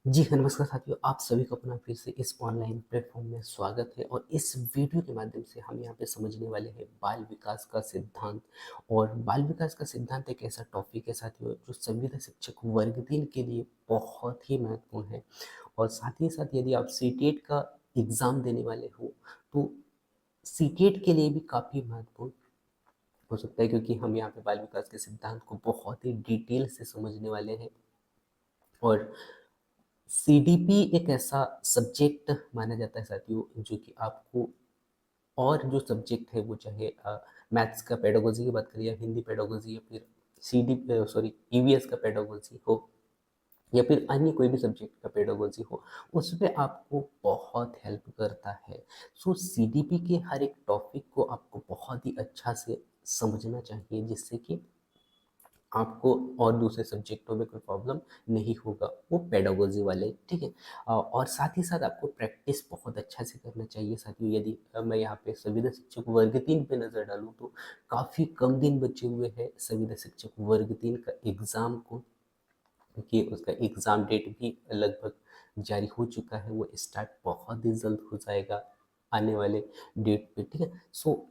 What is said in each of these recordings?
जी हाँ, नमस्कार साथियों, आप सभी का अपना फिर से इस ऑनलाइन प्लेटफ़ॉर्म में स्वागत है और इस वीडियो के माध्यम से हम यहाँ पे समझने वाले हैं बाल विकास का सिद्धांत। और बाल विकास का सिद्धांत एक ऐसा टॉपिक है साथियों जो संविदा शिक्षक वर्ग 3 के लिए बहुत ही महत्वपूर्ण है। और साथ ही साथ यदि आप सीटेट का एग्ज़ाम देने वाले हो, तो सीटेट के लिए भी काफ़ी महत्वपूर्ण हो सकता है, क्योंकि हम यहाँ पे बाल विकास के सिद्धांत को बहुत ही डिटेल से समझने वाले हैं। और सीडीपी एक ऐसा सब्जेक्ट माना जाता है साथियों जो कि आपको और जो सब्जेक्ट है वो चाहे मैथ्स का पेडागोजी की बात करें या हिंदी पेडागोजी या फिर ईवीएस का पेडागोजी हो या फिर अन्य कोई भी सब्जेक्ट का पेडागोजी हो, उसमें आपको बहुत हेल्प करता है। सो सीडीपी के हर एक टॉपिक को आपको बहुत ही अच्छा से समझना चाहिए, जिससे कि आपको और दूसरे सब्जेक्टों में कोई प्रॉब्लम नहीं होगा, वो पेडागोजी वाले, ठीक है। और साथ ही साथ आपको प्रैक्टिस बहुत अच्छा से करना चाहिए साथियों। यदि मैं यहाँ पे संविदा शिक्षक वर्ग 3 पे नज़र डालूँ तो काफ़ी कम दिन बचे हुए हैं संविदा शिक्षक वर्ग 3 का एग्ज़ाम को, क्योंकि उसका एग्ज़ाम डेट भी लगभग जारी हो चुका है। वो स्टार्ट बहुत ही जल्द हो जाएगा आने वाले डेट पे, ठीक है। सो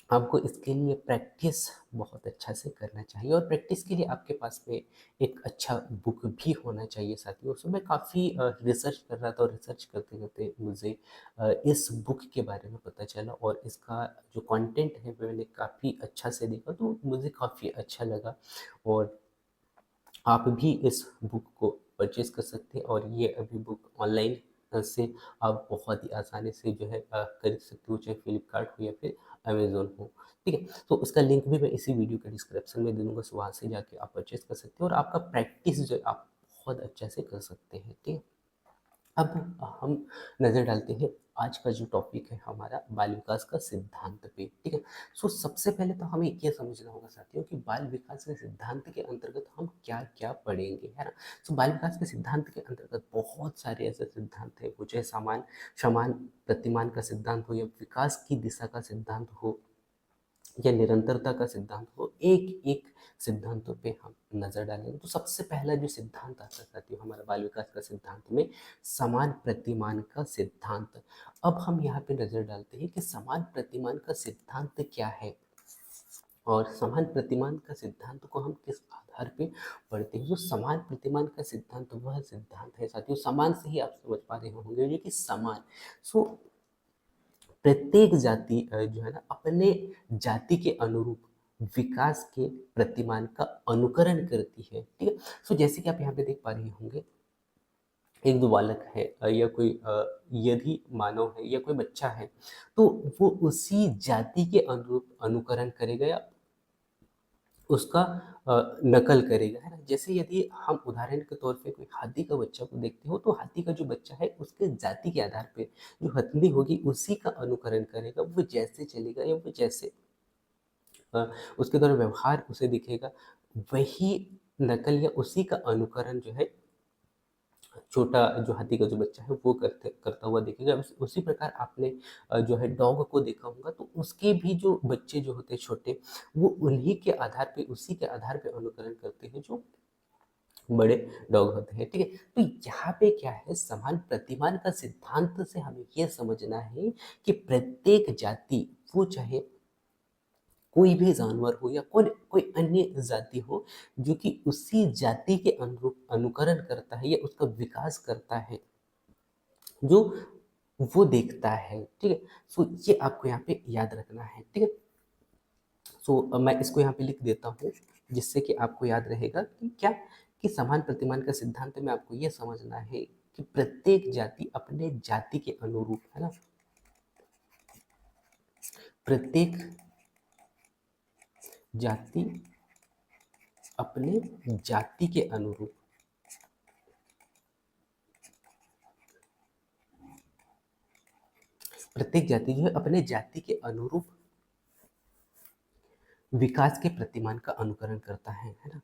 आपको इसके लिए प्रैक्टिस बहुत अच्छा से करना चाहिए और प्रैक्टिस के लिए आपके पास में एक अच्छा बुक भी होना चाहिए साथियों। सो मैं काफ़ी रिसर्च कर रहा था और रिसर्च करते-करते मुझे इस बुक के बारे में पता चला और इसका जो कंटेंट है वो मैंने काफ़ी अच्छा से देखा, तो मुझे काफ़ी अच्छा लगा। और आप भी इस बुक को परचेज कर सकते हैं और ये अभी बुक ऑनलाइन से आप बहुत ही आसानी से जो है खरीद सकते हो, चाहे फ्लिपकार्ट हो या फिर अमेज़न हो, ठीक है। तो उसका लिंक भी मैं इसी वीडियो के डिस्क्रिप्शन में दे दूँगा, सो वहाँ से जाके आप परचेज़ कर सकते हो और आपका प्रैक्टिस जो है आप बहुत अच्छे से कर सकते हैं, ठीक है। अब हम नज़र डालते हैं आज का जो टॉपिक है हमारा बाल विकास का सिद्धांत पे, ठीक है। सो सबसे पहले तो हमें ये समझना होगा साथियों कि बाल विकास के सिद्धांत के अंतर्गत हम क्या-क्या पढ़ेंगे, है ना? सो बाल विकास के सिद्धांत के अंतर्गत बहुत सारे ऐसे सिद्धांत हैं, वो चाहे समान प्रतिमान का सिद्धांत हो या विकास की दिशा का सिद्धांत हो या निरंतरता का सिद्धांत हो, एक-एक सिद्धांतों पे हम नज़र डालेंगे। तो सबसे पहला जो सिद्धांत आता है साथियों हमारा बाल विकास का सिद्धांत में, समान प्रतिमान का सिद्धांत। अब हम यहाँ पे नज़र डालते हैं कि समान प्रतिमान का सिद्धांत क्या है और समान प्रतिमान का सिद्धांत को हम किस आधार पे पढ़ते हैं। जो समान प्रतिमान का सिद्धांत वह सिद्धांत है साथियों, समान से ही आप समझ पा रहे होंगे जो कि समान। सो प्रत्येक जाति जो है ना अपने जाति के अनुरूप विकास के प्रतिमान का अनुकरण करती है, ठीक है। सो जैसे कि आप यहाँ पे देख पा रहे होंगे, एक दो बालक है या कोई यदि मानव है या कोई बच्चा है, तो वो उसी जाति के अनुरूप अनुकरण करेगा या उसका नकल करेगा, है ना? जैसे यदि हम उदाहरण के तौर पे कोई हाथी का बच्चा को देखते हो, तो हाथी का जो बच्चा है उसके जाति के आधार पे जो हथनी होगी उसी का अनुकरण करेगा, वो जैसे चलेगा या वो जैसे अ, उसके द्वारा व्यवहार उसे दिखेगा, वही नकल या उसी का अनुकरण जो है छोटा जो हाथी का जो बच्चा है वो करता हुआ दिखेगा। उसी प्रकार आपने जो है डॉग को देखा होगा, तो उसके भी जो बच्चे जो होते हैं छोटे, वो उन्हीं के आधार पे उसी के आधार पे अनुकरण करते हैं जो बड़े डॉग होते हैं, ठीक है। तो यहाँ पे क्या है, समान प्रतिमान का सिद्धांत से हमें ये समझना है कि प्रत्येक जाति, वो चाहे कोई भी जानवर हो या कोई कोई अन्य जाति हो, जो कि उसी जाति के अनुरूप अनुकरण करता है या उसका विकास करता है, जो वो देखता है, ठीक है। सो ये आपको यहाँ पे याद रखना है, ठीक है। सो मैं इसको यहाँ पे लिख देता हूँ, जिससे कि आपको याद रहेगा कि क्या, कि समान प्रतिमान का सिद्धांत में आपको ये समझना है कि प्रत्येक जाति अपने जाति के अनुरूप, है ना, प्रत्येक जाति अपने जाति के अनुरूप प्रत्येक जाति जो है अपने जाति के अनुरूप विकास के प्रतिमान का अनुकरण करता है ना।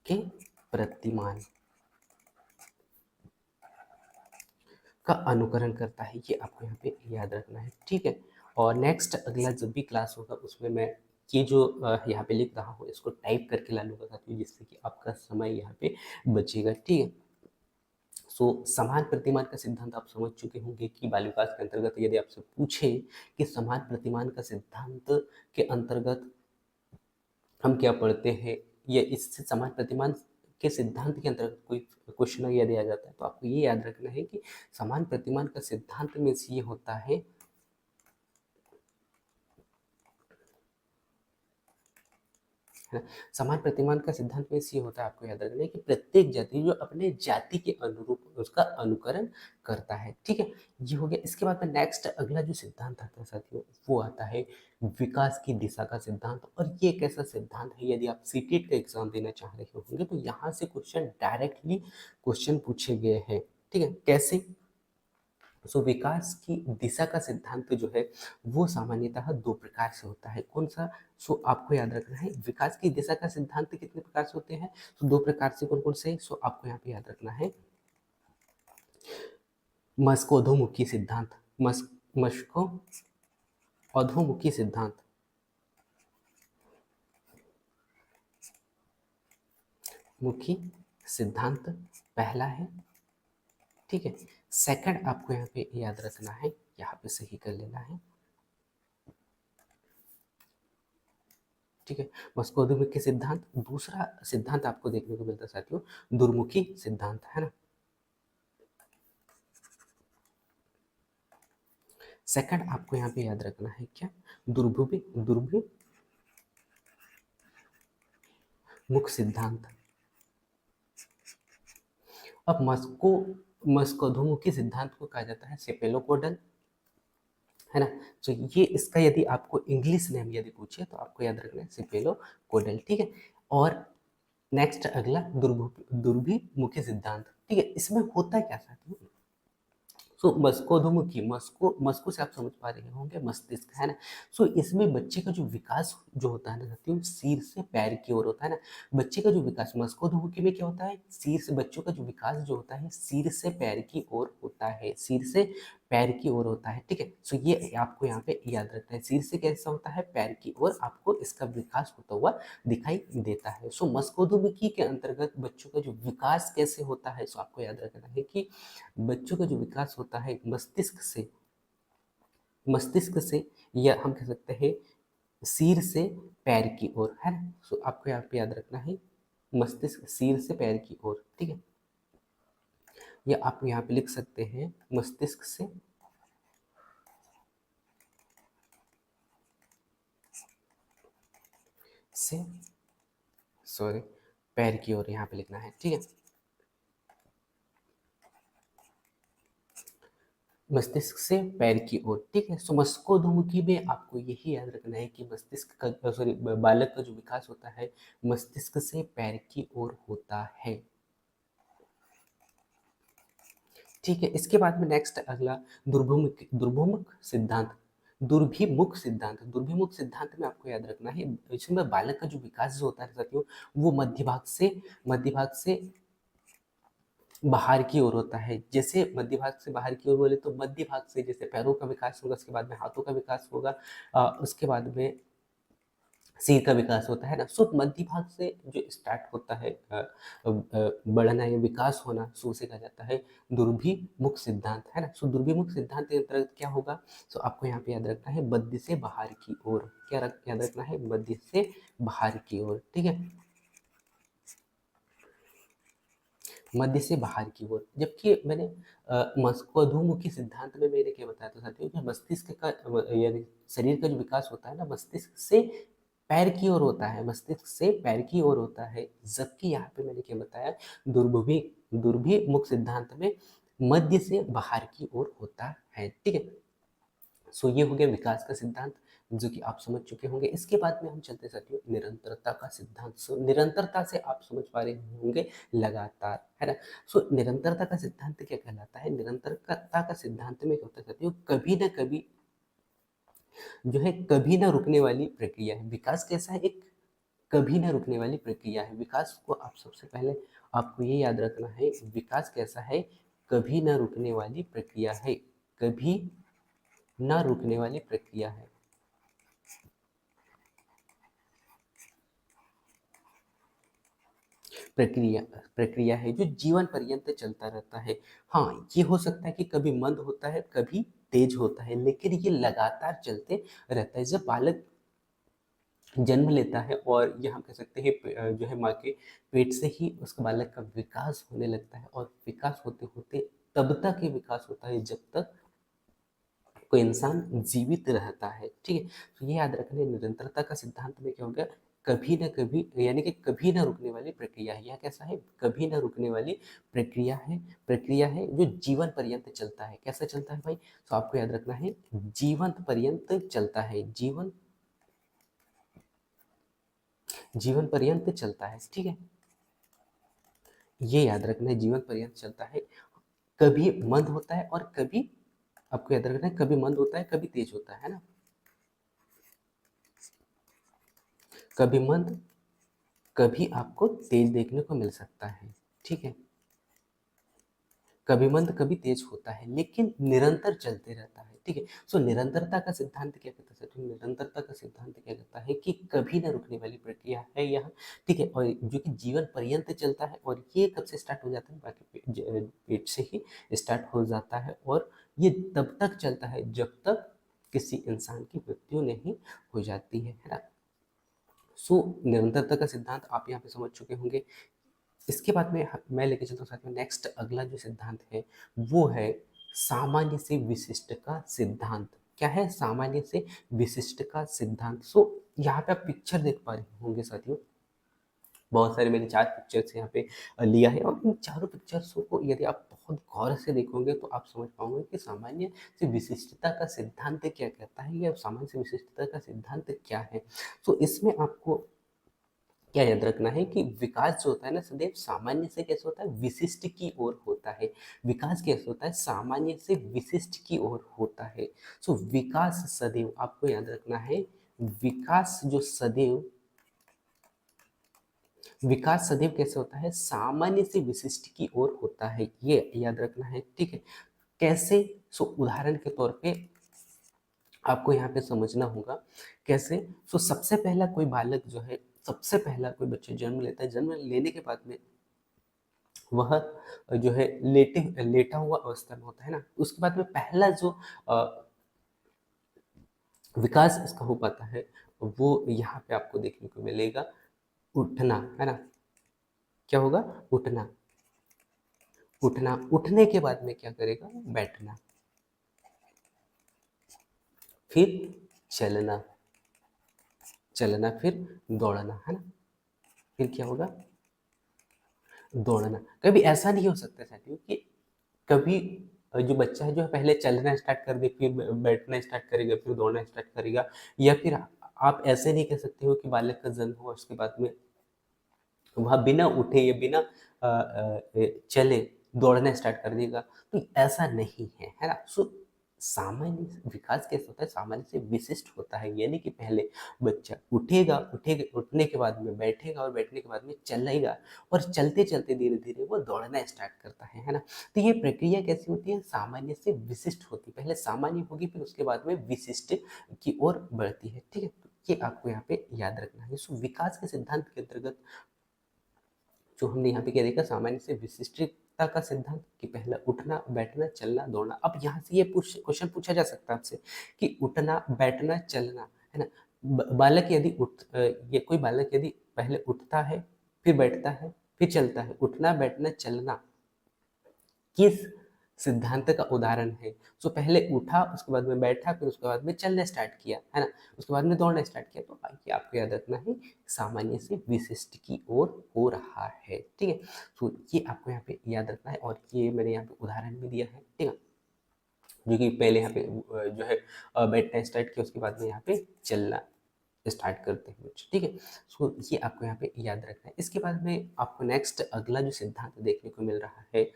के प्रतिमान का अनुकरण करता है, ये आपको यहाँ पे याद रखना है, ठीक है। और नेक्स्ट अगला जब भी क्लास होगा उसमें मैं ये जो यहाँ पे लिख रहा हूँ इसको टाइप करके ला लूँगा साथियों, जिससे कि आपका समय यहाँ पे बचेगा, ठीक है। सो समान प्रतिमान का सिद्धांत आप समझ चुके होंगे कि बाल विकास के अंतर्गत यदि आपसे पूछे कि समान प्रतिमान का सिद्धांत के अंतर्गत हम क्या पढ़ते हैं, या इससे समान प्रतिमान के सिद्धांत के अंतर्गत कोई क्वेश्चन यदि आ जाता है तो आपको ये याद रखना है कि समान प्रतिमान का सिद्धांत में ये होता है है ना। समान प्रतिमान का सिद्धांत में ये होता है, आपको याद रखना है कि प्रत्येक जाति जो अपने जाति के अनुरूप उसका अनुकरण करता है, ठीक है। ये हो गया। इसके बाद में नेक्स्ट अगला जो सिद्धांत आता है साथियों, वो आता है विकास की दिशा का सिद्धांत। और ये एक ऐसा सिद्धांत है, यदि आप सीटेट का एग्जाम देना चाह रहे होंगे तो यहाँ से क्वेश्चन डायरेक्टली क्वेश्चन पूछे गए हैं, ठीक है। कैसे? सो विकास की दिशा का सिद्धांत जो है वो सामान्यतः दो प्रकार से होता है। कौन सा? सो आपको याद रखना है विकास की दिशा का सिद्धांत कितने प्रकार से होते हैं, तो दो प्रकार से। कौन कौन से? सो आपको यहाँ पे याद रखना है मस्को अधोमुखी सिद्धांत, मस्को अधोमुखी सिद्धांत, मुखी सिद्धांत पहला है, ठीक है। सेकंड आपको यहाँ पे याद रखना है, यहाँ पे सही कर लेना है, ठीक है। मस्को अधोमुखी सिद्धांत। दूसरा सिद्धांत आपको देखने को मिलता है साथियों दुर्मुखी सिद्धांत, है ना। सेकंड आपको यहाँ पे याद रखना है क्या? दुर्भिमुख सिद्धांत। अब मस्कोधुमुखी सिद्धांत को कहा जाता है सेपेलोकोडल, है ना। तो ये इसका यदि आपको इंग्लिश नेम यदि पूछे तो आपको याद रखना है सेपेलोकोडल, ठीक है। और नेक्स्ट अगला दुर्भिमुखी सिद्धांत, ठीक है। इसमें होता क्या साथियों? सो मस्कोधुमुखी, मस्को से आप समझ पा रहे होंगे मस्तिष्क, है ना। सो इसमें बच्चे का जो विकास जो होता है ना साथियों सिर से पैर की ओर होता है ना। बच्चे का जो विकास मस्कोधुमुखी में क्या होता है, सिर से बच्चों का जो विकास जो होता है सिर से पैर की ओर होता है, सिर से पैर की ओर होता है, ठीक है। सो ये आपको यहाँ पे याद रखना है, सिर से कैसा होता है पैर की ओर आपको इसका विकास होता हुआ दिखाई देता है। सो मस्कोधुमुखी के अंतर्गत बच्चों का जो विकास कैसे होता है, सो आपको याद रखना है कि बच्चों का जो विकास होता है मस्तिष्क से या हम कह सकते हैं सिर से पैर की ओर, है ना। सो आपको यहाँ पे याद रखना है मस्तिष्क सिर से पैर की ओर, ठीक है। या आप यहाँ पे लिख सकते हैं मस्तिष्क से सॉरी पैर की ओर यहाँ पे लिखना है, ठीक है। मस्तिष्क से पैर की ओर, ठीक है। सो मस्कोधुमुखी में आपको यही याद रखना है कि मस्तिष्क का सॉरी बालक का जो विकास होता है मस्तिष्क से पैर की ओर होता है, ठीक है। इसके बाद में नेक्स्ट अगला दुर्भिमुख सिद्धांत। दुर्भिमुख सिद्धांत में आपको याद रखना है इसमें बालक का जो विकास जो होता है साथियों वो मध्य भाग से बाहर की ओर होता है। जैसे मध्य भाग से बाहर की ओर बोले तो मध्य भाग से जैसे पैरों का विकास होगा, उसके बाद में हाथों का विकास होगा, उसके बाद में सिर का विकास होता है ना। सो मध्य भाग से जो स्टार्ट होता है बढ़ना या विकास होना, सो उसे कहा जाता है दुर्भिमुख सिद्धांत, है ना। सो दुर्भिमुख सिद्धांत के अंतर्गत क्या होगा, सो आपको यहाँ पे याद रखना है मध्य से बाहर की ओर, याद रखना है मध्य से बाहर की ओर, ठीक है। मध्य से बाहर की ओर। जबकि मैंने मस्कोधुमुखी सिद्धांत में मैंने क्या बताया था साथियों कि मस्तिष्क का यानी शरीर का जो विकास होता है ना मस्तिष्क से पैर की ओर होता है, मस्तिष्क से पैर की ओर होता है। जबकि यहाँ पे मैंने क्या बताया दुर्भिमुख सिद्धांत में मध्य से बाहर की ओर होता है, ठीक है। सो ये हो गया विकास का सिद्धांत जो कि आप समझ चुके होंगे। इसके बाद में हम चलते साथियों निरंतरता का सिद्धांत। सो निरंतरता से आप समझ पा रहे होंगे लगातार, है ना। सो निरंतरता का सिद्धांत क्या कहलाता है? निरंतरता का सिद्धांत में क्या होता है साथियों कभी ना कभी जो है कभी ना रुकने वाली प्रक्रिया है। विकास कैसा है? एक कभी ना रुकने वाली प्रक्रिया है। विकास को आप सबसे पहले आपको ये याद रखना है विकास कैसा है? कभी ना रुकने वाली प्रक्रिया है, कभी ना रुकने वाली प्रक्रिया है। प्रक्रिया प्रक्रिया है जो जीवन पर्यंत चलता रहता है। हाँ, ये हो सकता है कि कभी मंद होता है, कभी तेज होता है, लेकिन ये लगातार चलते रहता है। जब बालक जन्म लेता है और ये हम कह सकते हैं जो है माँ के पेट से ही उस बालक का विकास होने लगता है, और विकास होते-होते तब तक ये विकास होता है जब तक कोई इंसान जीवित रहता है, ठीक है? तो ये याद रखना है, निरंतरता का सिद्धांत में क्या हो गया, कभी न कभी यानी कि कभी ना रुकने वाली प्रक्रिया है। यह कैसा है? कभी ना रुकने वाली प्रक्रिया है जो जीवन पर्यंत चलता है। कैसा चलता है भाई? तो आपको याद रखना है, जीवन पर्यंत चलता है, जीवन पर्यंत चलता है, ठीक है? ये याद रखना है, जीवन पर्यंत चलता है। कभी मंद होता है और कभी, आपको याद रखना है, कभी मंद होता है, कभी तेज होता है ना? कभी मंद, कभी आपको तेज देखने को मिल सकता है, ठीक है? कभी मंद, कभी तेज होता है, लेकिन निरंतर चलते रहता है, ठीक है? सो निरंतरता का सिद्धांत क्या कहता है? तो निरंतरता का सिद्धांत क्या कहता है कि कभी ना रुकने वाली प्रक्रिया है यह, ठीक है? और जो कि जीवन पर्यंत चलता है, और ये कब से स्टार्ट हो जाता है? बाकी पेट से ही स्टार्ट हो जाता है, और ये तब तक चलता है जब तक किसी इंसान की मृत्यु नहीं हो जाती है ना? सो निरंतरता का सिद्धांत आप यहाँ पे समझ चुके होंगे। इसके बाद में मैं लेके चलता हूँ साथ में, नेक्स्ट अगला जो सिद्धांत है वो है सामान्य से विशिष्ट का सिद्धांत। क्या है? सामान्य से विशिष्ट का सिद्धांत। सो यहाँ पे आप पिक्चर देख पा रहे होंगे साथियों, बहुत सारे मैंने 4 पिक्चर्स यहाँ पे लिया है, और इन चारों पिक्चर्स को यदि आप बहुत गौर से देखोगे तो आप समझ पाओगे कि सामान्य से विशिष्टता का सिद्धांत क्या कहता है, या सामान्य से विशिष्टता का सिद्धांत क्या है। तो इसमें आपको क्या याद रखना है कि विकास जो होता है ना, सदैव सामान्य से कैसे होता है? विशिष्ट की ओर होता है। विकास कैसे होता है? सामान्य से विशिष्ट की ओर होता है। सो विकास सदैव, आपको याद रखना है, विकास जो सदैव, विकास सदैव कैसे होता है? सामान्य से विशिष्ट की ओर होता है, ये याद रखना है, ठीक है? कैसे? सो उदाहरण के तौर पे आपको यहाँ पे समझना होगा कैसे। सो सबसे पहला कोई बालक जो है, सबसे पहला कोई बच्चा जन्म लेता है, जन्म लेने के बाद में वह जो है लेटा हुआ अवस्था में होता है ना, उसके बाद में पहला जो अ, विकास इसका हो पाता है, वो यहाँ पे आपको देखने को मिलेगा, उठना, है ना? क्या होगा? उठना। उठना, उठने के बाद में क्या करेगा? बैठना, फिर चलना, चलना, फिर दौड़ना, है ना? फिर क्या होगा? दौड़ना। कभी ऐसा नहीं हो सकता साथियों कि कभी जो बच्चा है जो है पहले चलना स्टार्ट कर दे, फिर बैठना स्टार्ट करेगा, फिर दौड़ना स्टार्ट करेगा, या फिर आप ऐसे नहीं कह सकते हो कि बालक का जन्म हुआ उसके बाद में वह बिना उठे या बिना चले दौड़ना स्टार्ट कर देगा, तो ऐसा नहीं है, है ना? सो सामान्य विकास कैसे होता है? सामान्य से विशिष्ट होता है, यानी कि पहले बच्चा उठेगा, उठने के बाद में बैठेगा, और बैठने के बाद में चलेगा, और चलते चलते धीरे धीरे वो दौड़ना स्टार्ट करता है ना? तो ये प्रक्रिया कैसी होती है? सामान्य से विशिष्ट होती है, पहले सामान्य होगी, फिर उसके बाद में विशिष्ट की ओर बढ़ती है, ठीक है? तो ये आपको यहाँ पे याद रखना है। सो विकास के सिद्धांत के अंतर्गत जो हमने यहाँ पे क्या देखा, सामान्य से विशिष्टता का सिद्धांत, कि पहला उठना, बैठना, चलना, दौड़ना। अब यहाँ से ये क्वेश्चन पूछा जा सकता है आपसे कि उठना, बैठना, चलना, है ना? बालक यदि ये कोई बालक यदि पहले उठता है, फिर बैठता है, फिर चलता है, उठना, बैठना, चलना किस सिद्धांत का उदाहरण है? सो पहले उठा, उसके बाद में बैठा, फिर उसके बाद में चलना स्टार्ट किया, है ना? उसके बाद में दौड़ना स्टार्ट किया, तो ये आपको याद रखना है, सामान्य से विशिष्ट की ओर हो रहा है, ठीक है? तो ये आपको यहाँ पे याद रखना है, और ये मैंने यहाँ पे उदाहरण भी दिया है, ठीक है? जो कि पहले यहाँ पे जो है बैठना स्टार्ट किया, उसके बाद में यहाँ पे चलना स्टार्ट करते हैं बच्चे, ठीक है? सो ये आपको यहाँ पे याद रखना है। इसके बाद में आपको नेक्स्ट अगला जो सिद्धांत देखने को मिल रहा है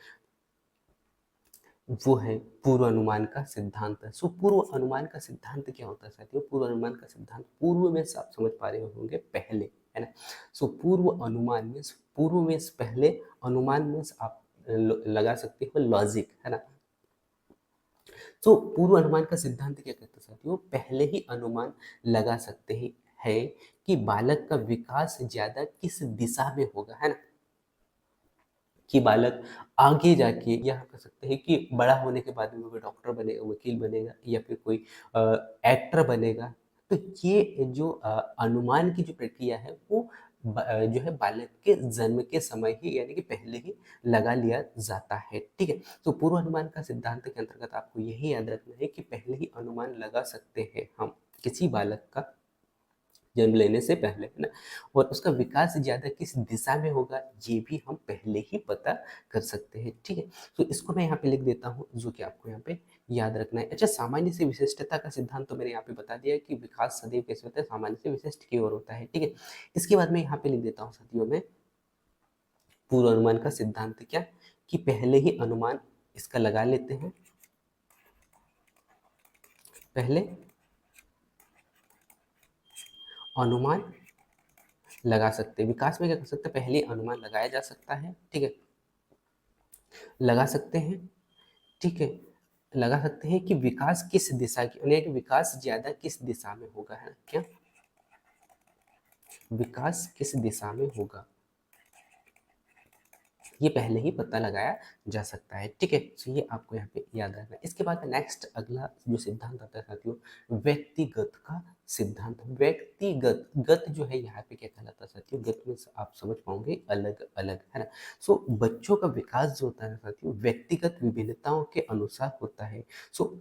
वो है पूर्वानुमान का सिद्धांत। सो पूर्व अनुमान का सिद्धांत क्या होता है साथियों? पूर्व अनुमान का सिद्धांत, पूर्व में आप समझ पा रहे होंगे पहले, है ना? सो पूर्व अनुमान मीन्स, पूर्व मीन्स पहले, अनुमान मीन्स आप लगा सकते हो लॉजिक, है ना? तो पूर्व अनुमान का सिद्धांत क्या कहता है साथियों? पहले ही अनुमान लगा सकते हैं है कि बालक का विकास ज्यादा किस दिशा में होगा, है ना? कि बालक आगे जाके या हम कह सकते हैं कि बड़ा होने के बाद में वो डॉक्टर बनेगा, वकील बनेगा या फिर कोई एक्टर बनेगा। तो ये जो अनुमान की जो प्रक्रिया है वो जो है बालक के जन्म के समय ही यानी कि पहले ही लगा लिया जाता है, ठीक है? तो पूर्वानुमान का सिद्धांत के अंतर्गत आपको यही याद रखना है कि पहले ही अनुमान लगा सकते हैं हम किसी बालक का जन्म लेने से पहले, है ना? और उसका विकास ज़्यादा किस दिशा में होगा, ये भी हम पहले ही पता कर सकते हैं, ठीक है? तो इसको मैं यहाँ पे लिख देता हूँ, जो कि आपको यहाँ पे याद रखना है। अच्छा, सामान्य से विशिष्टता का सिद्धांत तो मैंने यहाँ पे बता दिया है कि विकास सदैव कैसे होता है, सामान्य से विशिष्ट की ओर होता है, ठीक है? इसके बाद मैं यहाँ पे लिख देता हूँ साथियों में पूर्वानुमान का सिद्धांत क्या, कि पहले ही अनुमान इसका लगा लेते हैं, पहले अनुमान लगा सकते हैं। विकास में क्या कर सकते हैं, पहले अनुमान लगाया जा सकता है, ठीक है? लगा सकते हैं, ठीक है? लगा सकते हैं कि विकास किस दिशा की, यानी कि विकास ज़्यादा किस दिशा में होगा, है ना? क्या? विकास किस दिशा में होगा, ये पहले ही पता लगाया जा सकता है, ठीक है? तो ये आपको यहाँ पे याद रखना है। इसके बाद नेक्स्ट अगला जो सिद्धांत आता है साथियों, व्यक्तिगत का सिद्धांत। व्यक्तिगत, गत जो है यहाँ पे क्या कहलाता है साथियों, गत में आप समझ पाओगे अलग अलग, है ना? सो बच्चों का विकास जो होता है ना साथियों, व्यक्तिगत विभिन्नताओं के अनुसार होता है। सो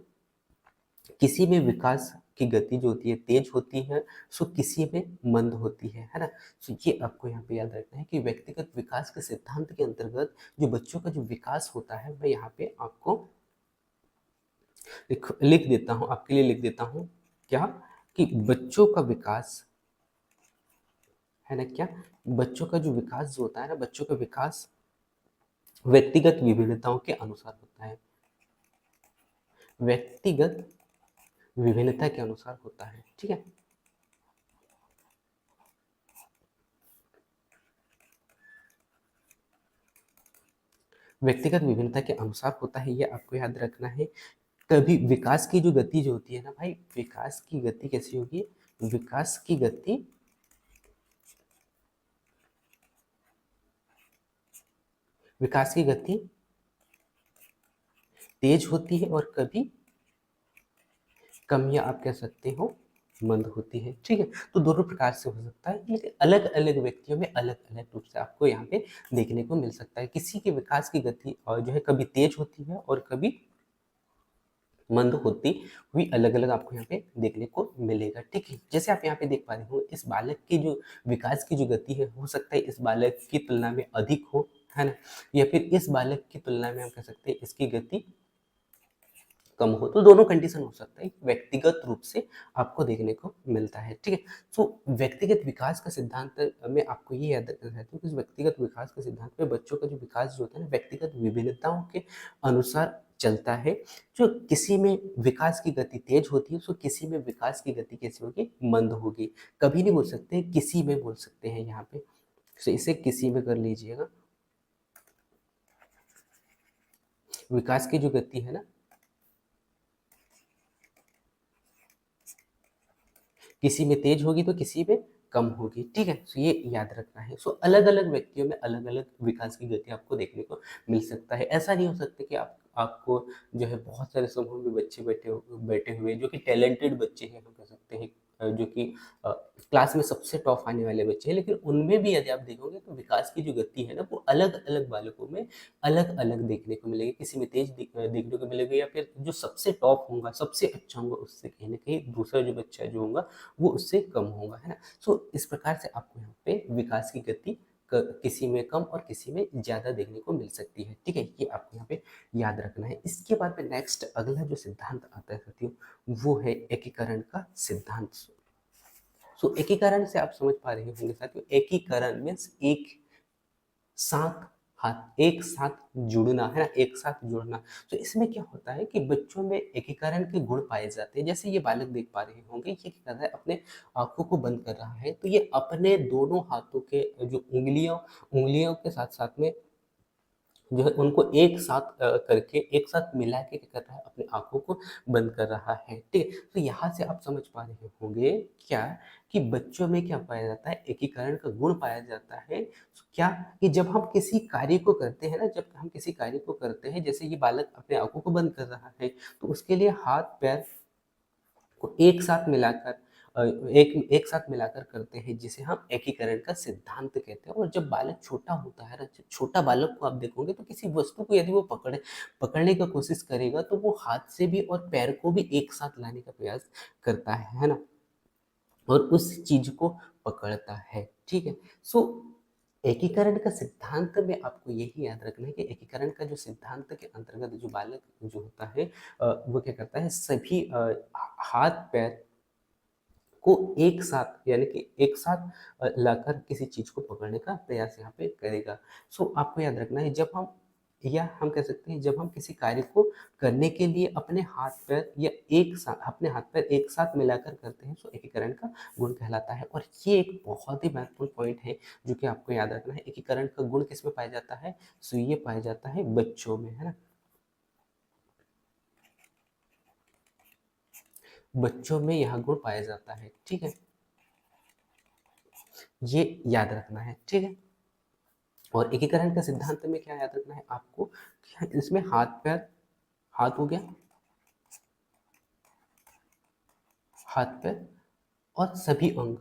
किसी में विकास की गति जो होती है तेज होती है, सो किसी में मंद होती है ना? सो ये आपको यहाँ पे याद रखना है कि व्यक्तिगत विकास के सिद्धांत के अंतर्गत जो बच्चों का जो विकास होता है, मैं यहाँ पे आपको लिख देता हूँ, आपके लिए लिख देता हूँ क्या, कि बच्चों का विकास है ना, क्या बच्चों का जो विकास जो होता है ना, बच्चों का विकास व्यक्तिगत विभिन्नताओं के अनुसार होता है, व्यक्तिगत विभिन्नता के अनुसार होता है, ठीक है? व्यक्तिगत विभिन्नता के अनुसार होता है, ये आपको याद रखना है। तभी विकास की जो गति जो होती है ना भाई, विकास की गति कैसी होगी, विकास की गति विकास की गति तेज होती है और कभी कम, या आप कह सकते हो मंद होती है, ठीक है? तो दोनों प्रकार से हो सकता है, लेकिन अलग अलग व्यक्तियों में अलग अलग रूप से आपको यहाँ पे देखने को मिल सकता है। किसी के विकास की गति और जो है कभी तेज होती है और कभी मंद होती हुई अलग अलग आपको यहाँ पे देखने को मिलेगा, ठीक है? जैसे आप यहाँ पे देख पा रहे हो, इस बालक की जो विकास की जो गति है, हो सकता है इस बालक की तुलना में अधिक हो, है ना? या फिर इस बालक की तुलना में हम कह सकते हैं इसकी गति कम हो, तो दोनों कंडीशन हो सकता है, व्यक्तिगत रूप से आपको देखने को मिलता है, ठीक है? तो व्यक्तिगत विकास का सिद्धांत में आपको ये याद रखना चाहती हूँ कि इस व्यक्तिगत विकास के सिद्धांत में बच्चों का जो विकास जो होता है ना, व्यक्तिगत विभिन्नताओं के अनुसार चलता है। जो किसी में विकास की गति तेज होती है, सो किसी में विकास की गति कैसी होगी, मंद होगी। कभी नहीं बोल सकते, किसी में बोल सकते हैं यहाँ पे, तो इसे किसी में कर लीजिएगा। विकास की जो गति है ना, किसी में तेज होगी तो किसी में कम होगी, ठीक है? तो ये याद रखना है। सो अलग अलग व्यक्तियों में अलग अलग विकास की गति आपको देखने को मिल सकता है। ऐसा नहीं हो सकता कि आपको जो है बहुत सारे समूह में बच्चे बैठे हुए जो कि टैलेंटेड बच्चे हैं, हम कह सकते हैं जो कि क्लास में सबसे टॉप आने वाले बच्चे हैं, लेकिन उनमें भी यदि आप देखोगे तो विकास की जो गति है ना, वो अलग अलग बालकों में अलग अलग देखने को मिलेगी। किसी में तेज देखने को मिलेगा, या फिर जो सबसे टॉप होगा, सबसे अच्छा होगा, उससे कहीं ना कहीं दूसरा जो बच्चा जो होगा वो उससे कम होगा, है ना? सो इस प्रकार से आपको यहाँ पे विकास की गति किसी में कम और किसी में ज़्यादा देखने को मिल सकती है, ठीक है? ये आपको यहाँ पे याद रखना है। इसके बाद में नेक्स्ट अगला जो सिद्धांत आता है साथियों, वो है एकीकरण का सिद्धांत। सो एकीकरण से आप समझ पा रहे होंगे साथियों, एकीकरण मीन्स एक साथ, हाथ एक साथ जुड़ना, है ना? एक साथ जुड़ना। तो इसमें क्या होता है कि बच्चों में एकीकरण के गुण पाए जाते हैं। जैसे ये बालक देख पा रहे होंगे, ये क्या कर रहा है, अपने आँखों को बंद कर रहा है, तो ये अपने दोनों हाथों के जो उँगलियों उँगलियों के साथ-साथ में जो है उनको एक साथ करके एक साथ मिला के क्या कर रहा है, अपनी आँखों को बंद कर रहा है, ठीक है? तो यहाँ से आप समझ पा रहे होंगे क्या कि बच्चों में क्या पाया जाता है, एकीकरण का गुण पाया जाता है। क्या कि जब हम किसी कार्य को करते हैं ना, जब हम किसी कार्य को करते हैं, जैसे ये बालक अपने आँखों को बंद कर रहा है, तो उसके लिए हाथ-पैर को एक साथ मिलाकर एक साथ मिलाकर करते हैं, जिसे हम एकीकरण का सिद्धांत कहते हैं। और जब बालक छोटा होता है ना, जब छोटा बालक को आप देखोगे तो किसी वस्तु को यदि वो पकड़ने का कोशिश करेगा, तो वो हाथ से भी और पैर को भी एक साथ लाने का प्रयास करता है ना? और उस चीज़ को पकड़ता है, ठीक है? सो एकीकरण का सिद्धांत में आपको यही याद रखना है कि एकीकरण का जो सिद्धांत के अंतर्गत जो बालक जो होता है वो क्या करता है, सभी हाथ-पैर को एक साथ यानी कि एक साथ लाकर किसी चीज़ को पकड़ने का प्रयास यहाँ पे करेगा। सो आपको याद रखना है, जब हम या हम कह सकते हैं जब हम किसी कार्य को करने के लिए अपने हाथ-पैर या एक साथ अपने हाथ-पैर एक साथ मिलाकर करते हैं, सो एकीकरण का गुण कहलाता है। और ये एक बहुत ही महत्वपूर्ण पॉइंट है जो कि आपको याद रखना है। एकीकरण का गुण किसमें पाया जाता है? सो ये पाया जाता है बच्चों में, है ना? बच्चों में यह गुण पाया जाता है, ठीक है? ये याद रखना है, ठीक है? और एकीकरण के सिद्धांत में क्या याद रखना है आपको, कि इसमें हाथ-पैर, हाथ हो गया, हाथ-पैर और सभी अंग,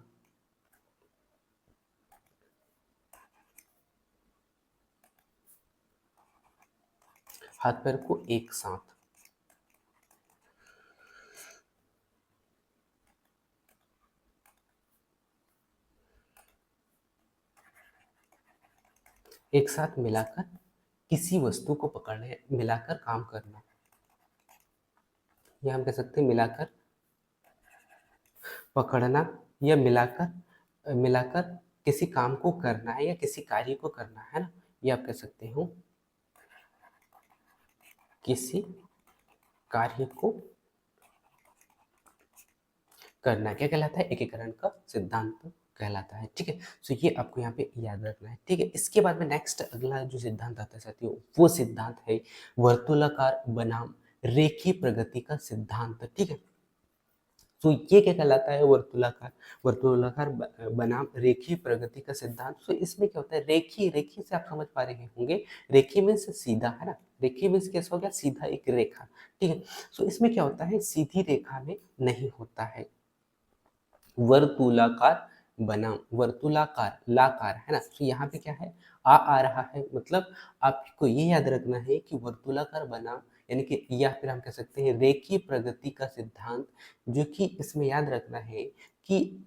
हाथ-पैर को एक साथ, एक साथ मिलाकर किसी वस्तु को पकड़ने मिलाकर काम करना, या हम कह सकते हैं मिलाकर पकड़ना, या मिलाकर किसी काम को करना है या किसी कार्य को करना है ना, ये आप कह सकते हो किसी कार्य को करना क्या कहलाता है, एकीकरण का सिद्धांत कहलाता है, ठीक है? सो ये आपको यहाँ पे याद रखना है, ठीक है? इसके बाद में नेक्स्ट अगला जो सिद्धांत आता है साथियों, वो सिद्धांत है वर्तुलाकार बनाम रेखीय प्रगति का सिद्धांत, ठीक है? तो ये क्या कहलाता है, वर्तुलाकार वर्तुलाकार बनाम रेखीय प्रगति का सिद्धांत। तो इसमें क्या होता है, रेखीय रेखीय से आप समझ पा रहे होंगे, रेखीय मीन्स सीधा, है ना? रेखीय मीन्स कैसा हो गया, सीधा एक रेखा, ठीक है? सो इसमें क्या होता है, सीधी रेखा में नहीं होता है, वर्तुलाकार बनाम वर्तुलाकार लाकार, है ना? तो यहाँ पे क्या है, आ रहा है, मतलब आपको ये याद रखना है कि वर्तुलाकार बनाम यानी कि, या फिर हम कह सकते हैं रेखीय प्रगति का सिद्धांत, जो कि इसमें याद रखना है कि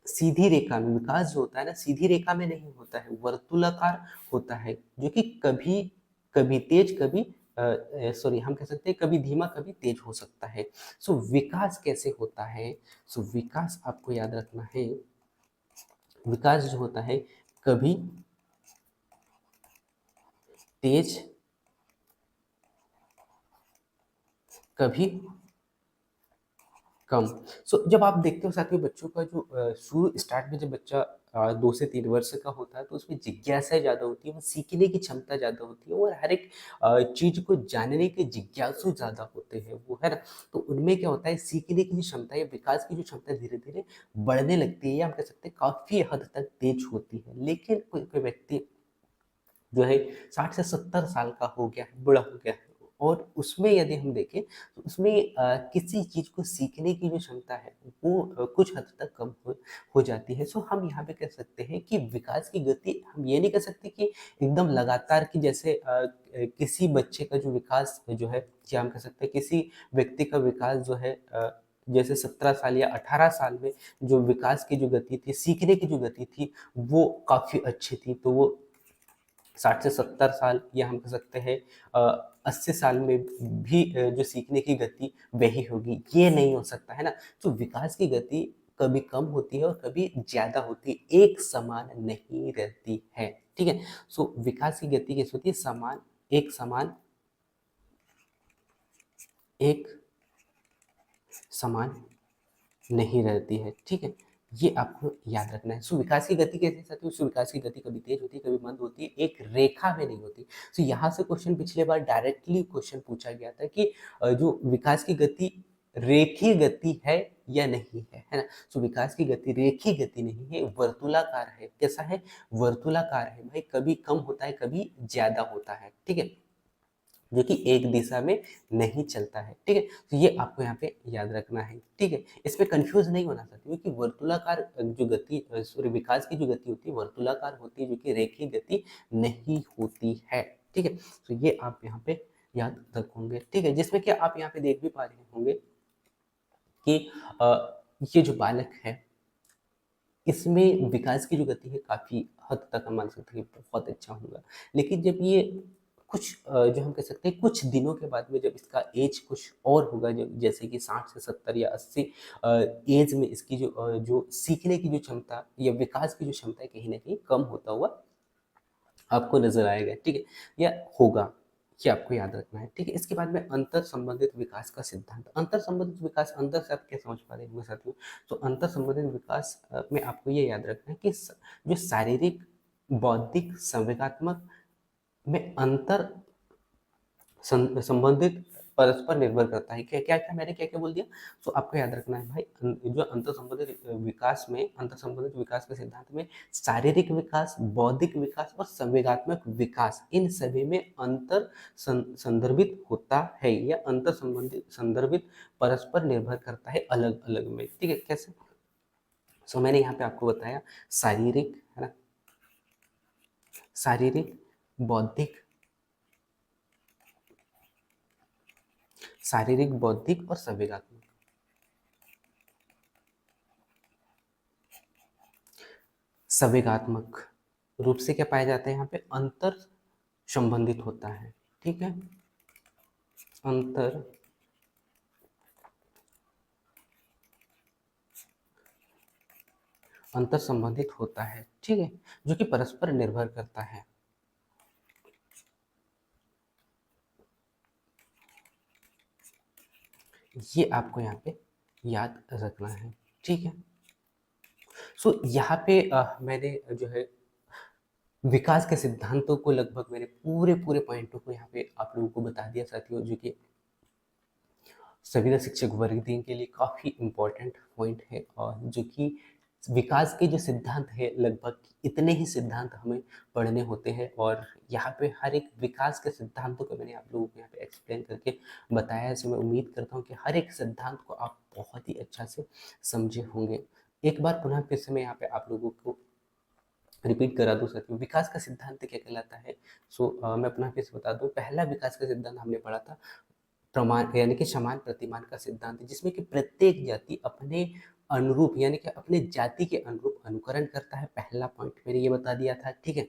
सीधी रेखा में विकास जो होता है ना, सीधी रेखा में नहीं होता है, वर्तुलाकार होता है, जो कि कभी कभी तेज, कभी सॉरी हम कह सकते हैं कभी धीमा कभी तेज हो सकता है। सो विकास कैसे होता है, सो विकास आपको याद रखना है, विकास जो होता है कभी तेज, कभी कम। सो जब आप देखते हो साथियों, बच्चों का जो शुरू स्टार्ट में जब बच्चा 2 से 3 वर्ष का होता है, तो उसमें जिज्ञासा ज़्यादा होती है, वो सीखने की क्षमता ज़्यादा होती है, और हर एक चीज़ को जानने के जिज्ञासु ज़्यादा होते हैं वो, है ना? तो उनमें क्या होता है, सीखने की जो क्षमता है, विकास की जो क्षमता धीरे-धीरे बढ़ने लगती है, या हम कह सकते हैं काफ़ी हद तक तेज होती है। लेकिन कोई व्यक्ति जो है 60 से 70 साल का हो गया है, बूढ़ा हो गया है, और उसमें यदि हम देखें तो उसमें किसी चीज़ को सीखने की जो क्षमता है वो कुछ हद तक कम हो जाती है। सो हम यहाँ पे कह सकते हैं कि विकास की गति, हम ये नहीं कह सकते कि एकदम लगातार, कि जैसे किसी बच्चे का जो विकास जो है, या हम कह सकते हैं किसी व्यक्ति का विकास जो है जैसे 17 साल या 18 साल में जो विकास की जो गति थी, सीखने की जो गति थी, वो काफ़ी अच्छी थी, तो वो 60 से 70 साल, या हम कह सकते हैं 80 साल में भी जो सीखने की गति वही होगी, ये नहीं हो सकता, है ना? तो विकास की गति कभी कम होती है और कभी ज़्यादा होती है, एक समान नहीं रहती है, ठीक है? सो विकास की गति कैसी होती है, समान एक समान नहीं रहती है, ठीक है? ये आपको याद रखना है। सो विकास की गति कैसे साथियों? सो विकास की गति कभी तेज होती है, कभी मंद होती है, एक रेखा में नहीं होती। सो यहाँ से क्वेश्चन पिछले बार डायरेक्टली क्वेश्चन पूछा गया था कि जो विकास की गति रेखीय गति है या नहीं है ना? सो विकास की गति रेखीय गति नहीं है, वर्तुलाकार है। कैसा है? वर्तुलाकार है भाई, कभी कम होता है, कभी ज्यादा होता है, ठीक है, जो कि एक दिशा में नहीं चलता है, ठीक है। तो ये आपको यहाँ पे याद रखना है, ठीक है। इसमें कंफ्यूज नहीं होना चाहिए, क्योंकि वर्तुलाकार जो गति सॉरी विकास की जो गति होती है वर्तुलाकार होती है, जो कि रेखीय गति नहीं होती है, ठीक है। तो ये आप यहाँ पे याद रखोगे, ठीक है। जिसमें कि आप यहाँ पे देख भी पा रहे होंगे कि ये जो बालक है, इसमें विकास की जो गति है काफ़ी हद तक हम मान सकते हैं कि बहुत अच्छा होगा। लेकिन जब ये कुछ जो हम कह सकते हैं कुछ दिनों के बाद में जब इसका एज कुछ और होगा, जब जैसे कि 60 से 70 या 80 एज में इसकी जो सीखने की जो क्षमता या विकास की जो क्षमता है कहीं न कहीं कम होता हुआ आपको नज़र आएगा, ठीक है? या होगा, ये आपको याद रखना है, ठीक है? इसके बाद में अंतर संबंधित विकास का सिद्धांत। अंतर संबंधित विकास, अंतर से आप क्या समझ पा रहे होंगे साथियों? तो अंतर संबंधित विकास में आपको ये याद रखना है कि जो शारीरिक, बौद्धिक, संवेगात्मक में अंतर संबंधित परस्पर निर्भर करता है। क्या मैंने क्या क्या बोल दिया? तो आपको याद रखना है भाई, जो अंतर संबंधित विकास में, अंतर संबंधित विकास के सिद्धांत में शारीरिक विकास, बौद्धिक विकास और संवेगात्मक विकास, इन सभी में अंतर संदर्भित होता है, या अंतर संबंधित संदर्भित परस्पर निर्भर करता है अलग अलग में, ठीक है। कैसे? सो मैंने यहाँ पे आपको बताया शारीरिक, है ना, शारीरिक, बौद्धिक, शारीरिक, बौद्धिक और संवेगात्मक। संवेगात्मक रूप से क्या पाया जाता है? यहाँ पे अंतर संबंधित होता है, ठीक है। अंतर अंतर संबंधित होता है, ठीक है, जो कि परस्पर निर्भर करता है। ये आपको यहाँ पे याद रखना है, ठीक है। सो यहाँ पे मैंने जो है विकास के सिद्धांतों को लगभग मैंने पूरे पूरे पॉइंटों को यहाँ पे आप लोगों को बता दिया साथियों, जो कि संविदा शिक्षक वर्ग दिन के लिए काफ़ी इम्पोर्टेंट पॉइंट है, और जो कि विकास के जो सिद्धांत है लगभग इतने ही सिद्धांत हमें पढ़ने होते हैं, और यहाँ पे हर एक विकास के सिद्धांतों को मैंने आप लोगों को यहाँ पे एक्सप्लेन करके बताया है। सो मैं उम्मीद करता हूँ कि हर एक सिद्धांत को आप बहुत ही अच्छा से समझे होंगे। एक बार पुनः फिर से मैं यहाँ पे आप लोगों को रिपीट करा दूं साथियों, विकास का सिद्धांत क्या कहलाता है? मैं अपना फिर से बता दूं, पहला विकास का सिद्धांत हमने पढ़ा था प्रमाण, यानी कि समान प्रतिमान का सिद्धांत है, जिसमें कि प्रत्येक जाति अपने अनुरूप, यानी कि अपने जाति के अनुरूप अनुकरण करता है। पहला पॉइंट मैंने ये बता दिया था, ठीक है।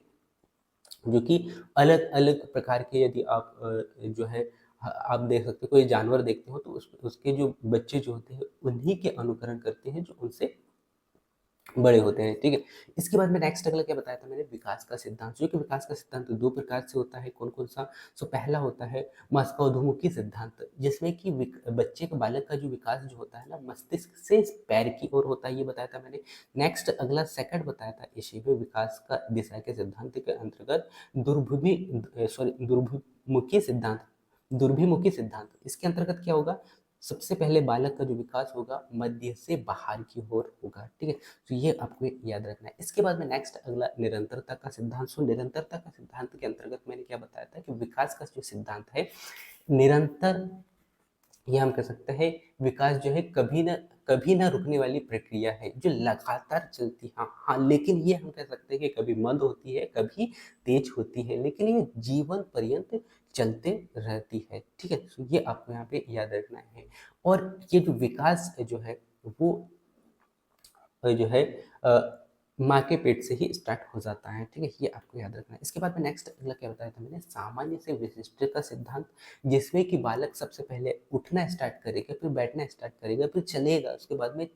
जो कि अलग अलग प्रकार के, यदि आप जो है आप देख सकते हो, कोई जानवर देखते हो तो उसके जो बच्चे जो होते हैं उन्हीं के अनुकरण करते हैं जो उनसे बड़े होते हैं, ठीक है। इसके बाद में नेक्स्ट अगला क्या बताया था मैंने? विकास का सिद्धांत, जो कि विकास का सिद्धांत दो प्रकार से होता है। कौन कौन सा? पहला होता है मस्तिष्कोन्मुखी सिद्धांत, जिसमें कि बच्चे का, बालक का जो विकास जो होता है ना, मस्तिष्क से पैर की ओर होता है, ये बताया था मैंने। नेक्स्ट अगला सेकंड बताया था एशियाई विकास का दिशा के सिद्धांत के अंतर्गत दुर्भिमुखी सिद्धांत, दुर्भिमुखी सिद्धांत, इसके अंतर्गत क्या होगा? सबसे पहले बालक का जो विकास होगा मध्य से बाहर की ओर होगा, ठीक है। तो ये आपको याद रखना है। इसके बाद में नेक्स्ट अगला निरंतरता का सिद्धांत। निरंतरता का सिद्धांत के अंतर्गत मैंने क्या बताया था कि विकास का जो सिद्धांत है निरंतर, ये हम कह सकते हैं विकास जो है कभी ना रुकने वाली प्रक्रिया है, जो लगातार चलती है। हाँ, लेकिन ये हम कह सकते हैं कि कभी मंद होती है, कभी तेज होती है, लेकिन ये जीवन पर्यंत चलते रहती है, ठीक है। तो ये आपको यहाँ पे याद रखना है। और ये जो विकास जो है वो जो है माँ के पेट से ही स्टार्ट हो जाता है, ठीक है। ये आपको याद रखना है। इसके बाद में नेक्स्ट अगला क्या बताया था मैंने? सामान्य से विशिष्ट का सिद्धांत, जिसमें कि बालक सबसे पहले उठना स्टार्ट करेगा, फिर बैठना स्टार्ट करेगा, फिर चलेगा, उसके बाद में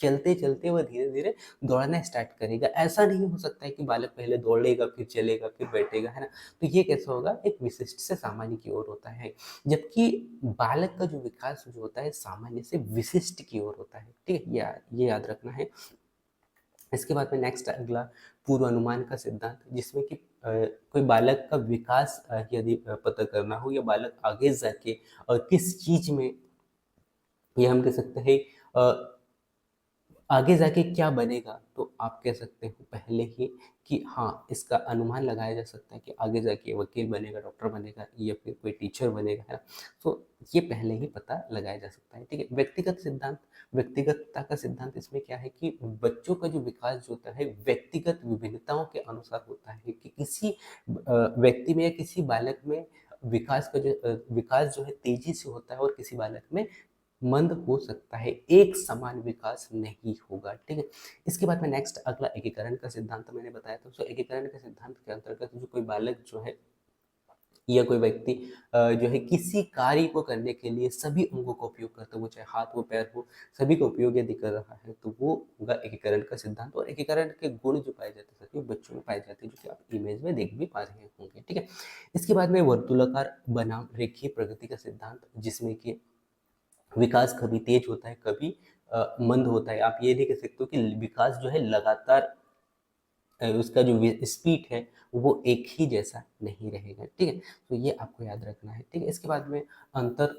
चलते चलते वह धीरे धीरे दौड़ना स्टार्ट करेगा। ऐसा नहीं हो सकता है कि बालक पहले दौड़ेगा, फिर चलेगा, फिर बैठेगा, है ना। तो ये कैसा होगा? एक विशिष्ट से सामान्य की ओर होता है, जबकि बालक का जो विकास जो होता है सामान्य से विशिष्ट की ओर होता है, ठीक है। ये याद रखना है। इसके बाद में नेक्स्ट अगला पूर्वानुमान का सिद्धांत, जिसमें कि कोई बालक का विकास यदि पता करना हो, या बालक आगे जाके किस चीज़ में, ये हम कह सकते हैं आगे जाके क्या बनेगा, तो आप कह सकते हो पहले ही कि हाँ, इसका अनुमान लगाया जा सकता है कि आगे जाके वकील बनेगा, डॉक्टर बनेगा, या फिर कोई टीचर बनेगा, है ना? तो ये पहले ही पता लगाया जा सकता है, ठीक है? व्यक्तिगत सिद्धांत, व्यक्तिगतता का सिद्धांत इसमें क्या है कि बच्चों का जो विकास जो होता है व्यक्तिगत विभिन्नताओं के अनुसार होता है, कि किसी व्यक्ति में या किसी बालक में विकास जो है तेजी से होता है, और किसी बालक में मंद हो सकता है, एक समान विकास नहीं होगा, ठीक है? इसके बाद में नेक्स्ट अगला एकीकरण का सिद्धांत मैंने बताया था। सो एकीकरण के सिद्धांत के अंतर्गत जो कोई बालक जो है, या कोई व्यक्ति जो है किसी कार्य को करने के लिए सभी अंगों का उपयोग करता है, वो चाहे हाथ हो, पैर हो, सभी का उपयोग यदि कर रहा है, तो वो होगा एकीकरण का सिद्धांत। और एकीकरण के गुण जो पाए जाते हैं सभी बच्चों में पाए जाते हैं, जो कि आप इमेज में देख भी पा रहे होंगे, ठीक है? इसके बाद में वर्तुलाकार बनाम रेखीय प्रगति का सिद्धांत, जिसमें कि विकास कभी तेज होता है, कभी मंद होता है। आप ये नहीं कह सकते हो कि विकास जो है लगातार उसका जो स्पीड है वो एक ही जैसा नहीं रहेगा, ठीक है? तो ये आपको याद रखना है, ठीक है? इसके बाद में अंतर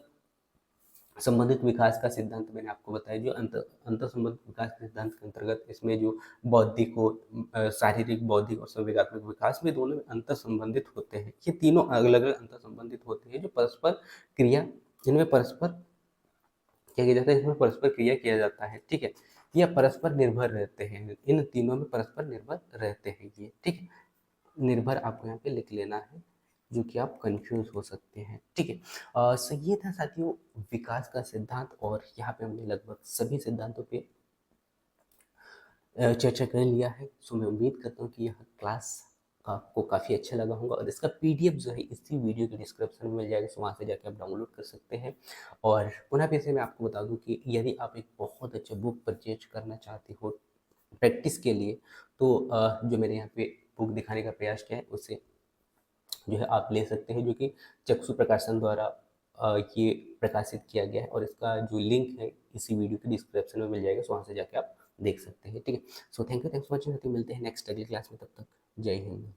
संबंधित विकास का सिद्धांत मैंने आपको बताया, जो अंतर संबंधित विकास के सिद्धांत के अंतर्गत इसमें जो बौद्धिक हो, शारीरिक, बौद्धिक और संवेगात्मक विकास में दोनों में अंतर संबंधित होते हैं। ये तीनों अलग अलग अंतर संबंधित होते हैं, जो परस्पर क्रिया, जिनमें परस्पर क्या किया जाता है, इसमें परस्पर क्रिया किया जाता है, ठीक है? या परस्पर निर्भर रहते हैं, इन तीनों में परस्पर निर्भर रहते हैं ये, ठीक है? निर्भर आपको यहाँ पे लिख लेना है, जो कि आप कंफ्यूज हो सकते हैं, ठीक है? सो ये था साथियों विकास का सिद्धांत, और यहाँ पे हमने लगभग सभी सिद्धांतों पे चर्चा कर लिया है। सो मैं उम्मीद करता हूँ कि यह क्लास आपको काफ़ी अच्छा लगा होगा, और इसका पीडीएफ जो है इसी वीडियो के डिस्क्रिप्शन में मिल जाएगा, सो वहाँ से जाके आप डाउनलोड कर सकते हैं। और पुनः फिर से मैं आपको बता दूँ कि यदि आप एक बहुत अच्छा बुक परचेज करना चाहते हो प्रैक्टिस के लिए, तो जो मैंने यहाँ पे बुक दिखाने का प्रयास किया है, उससे जो है आप ले सकते हैं, जो कि चक्षु प्रकाशन द्वारा ये प्रकाशित किया गया है, और इसका जो लिंक है इसी वीडियो के डिस्क्रिप्शन में मिल जाएगा, सो वहाँ से जाके आप देख सकते हैं, ठीक है? So thank you for watching. मिलते हैं नेक्स्ट अगली क्लास में, तब तक जय हिंद।